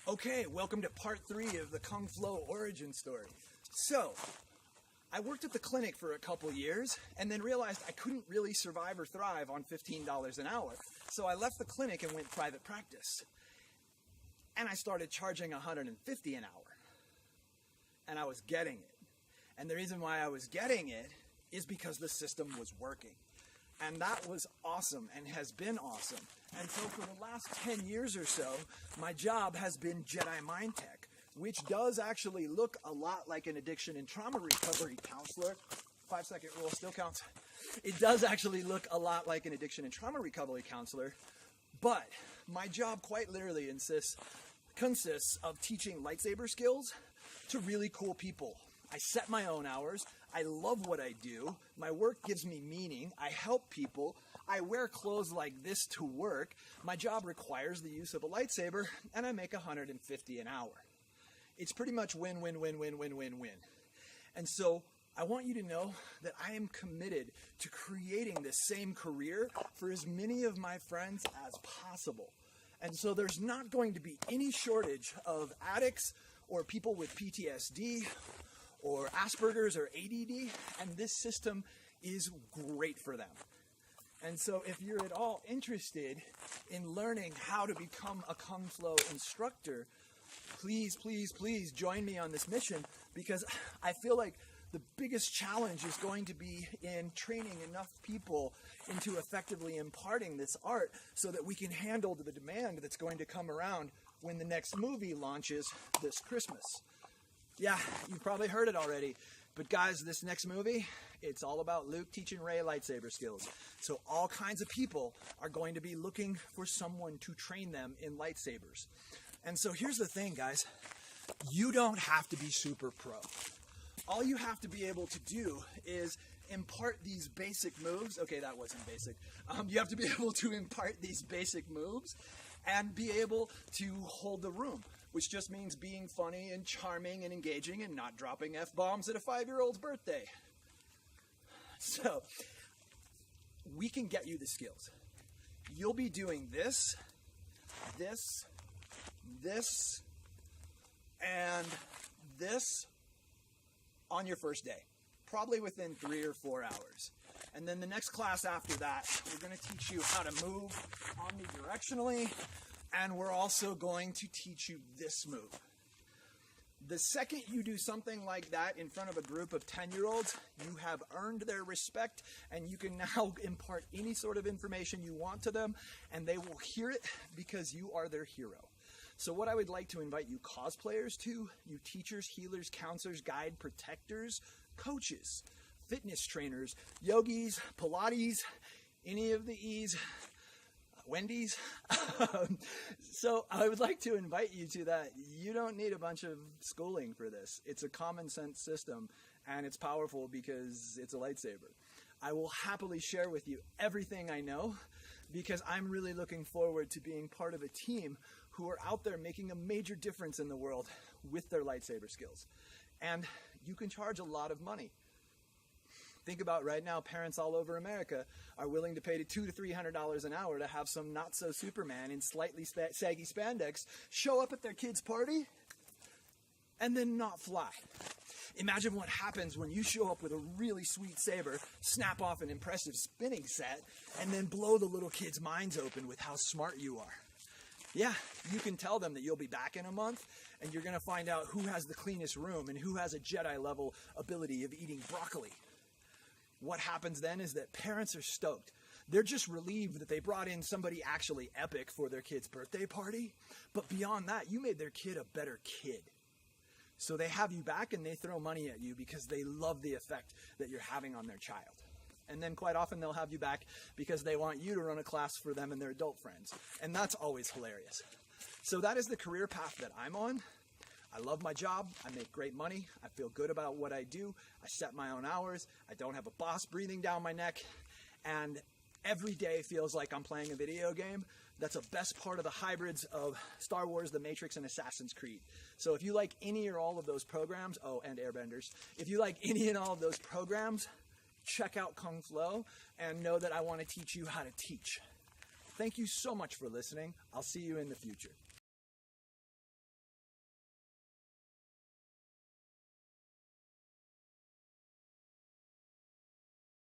Okay, welcome to part 3 of the Kung Flow origin story. So, I worked at the clinic for a couple years and then realized I couldn't really survive or thrive on $15 an hour. So I left the clinic and went private practice. And I started charging $150 an hour. And I was getting it. And the reason why I was getting it is because the system was working. And that was awesome and has been awesome. And so for the last 10 years or so, my job has been Jedi Mind Tech, which does actually look a lot like an addiction and trauma recovery counselor. 5-second rule still counts. It does actually look a lot like an addiction and trauma recovery counselor, but my job quite literally consists of teaching lightsaber skills to really cool people. I set my own hours. I love what I do. My work gives me meaning. I help people. I wear clothes like this to work. My job requires the use of a lightsaber, and I make $150 an hour. It's pretty much win, win, win, win, win, win, win. And so I want you to know that I am committed to creating this same career for as many of my friends as possible. And so there's not going to be any shortage of addicts or people with PTSD or Asperger's or ADD, and this system is great for them. And so if you're at all interested in learning how to become a Kung Flow instructor, please, please, please join me on this mission, because I feel like the biggest challenge is going to be in training enough people into effectively imparting this art so that we can handle the demand that's going to come around when the next movie launches this Christmas. Yeah, you've probably heard it already, but guys, this next movie, it's all about Luke teaching Rey lightsaber skills. So all kinds of people are going to be looking for someone to train them in lightsabers. And so here's the thing, guys. You don't have to be super pro. All you have to be able to do is impart these basic moves. Okay, that wasn't basic. You have to be able to impart these basic moves and be able to hold the room, which just means being funny and charming and engaging and not dropping F-bombs at a 5-year-old's birthday. So, we can get you the skills. You'll be doing this, this, this, and this on your first day, probably within 3 or 4 hours. And then the next class after that, we're going to teach you how to move omnidirectionally, and we're also going to teach you this move. The second you do something like that in front of a group of 10-year-olds, you have earned their respect, and you can now impart any sort of information you want to them, and they will hear it because you are their hero. So what I would like to invite you cosplayers to, you teachers, healers, counselors, guide, protectors, coaches, fitness trainers, yogis, Pilates, any of the E's, Wendy's. So I would like to invite you to that. You don't need a bunch of schooling for this. It's a common sense system, and it's powerful because it's a lightsaber. I will happily share with you everything I know, because I'm really looking forward to being part of a team who are out there making a major difference in the world with their lightsaber skills. And you can charge a lot of money. Think about right now, parents all over America are willing to pay $200 to $300 an hour to have some not-so-Superman in slightly saggy spandex show up at their kid's party and then not fly. Imagine what happens when you show up with a really sweet saber, snap off an impressive spinning set, and then blow the little kids' minds open with how smart you are. Yeah, you can tell them that you'll be back in a month, and you're going to find out who has the cleanest room and who has a Jedi-level ability of eating broccoli. What happens then is that parents are stoked. They're just relieved that they brought in somebody actually epic for their kid's birthday party. But beyond that, you made their kid a better kid. So they have you back and they throw money at you because they love the effect that you're having on their child. And then quite often they'll have you back because they want you to run a class for them and their adult friends. And that's always hilarious. So that is the career path that I'm on. I love my job. I make great money. I feel good about what I do. I set my own hours. I don't have a boss breathing down my neck. And every day feels like I'm playing a video game. That's the best part of the hybrids of Star Wars, The Matrix, and Assassin's Creed. So if you like any or all of those programs, and Airbenders, if you like any and all of those programs, check out Kung Flow and know that I want to teach you how to teach. Thank you so much for listening. I'll see you in the future.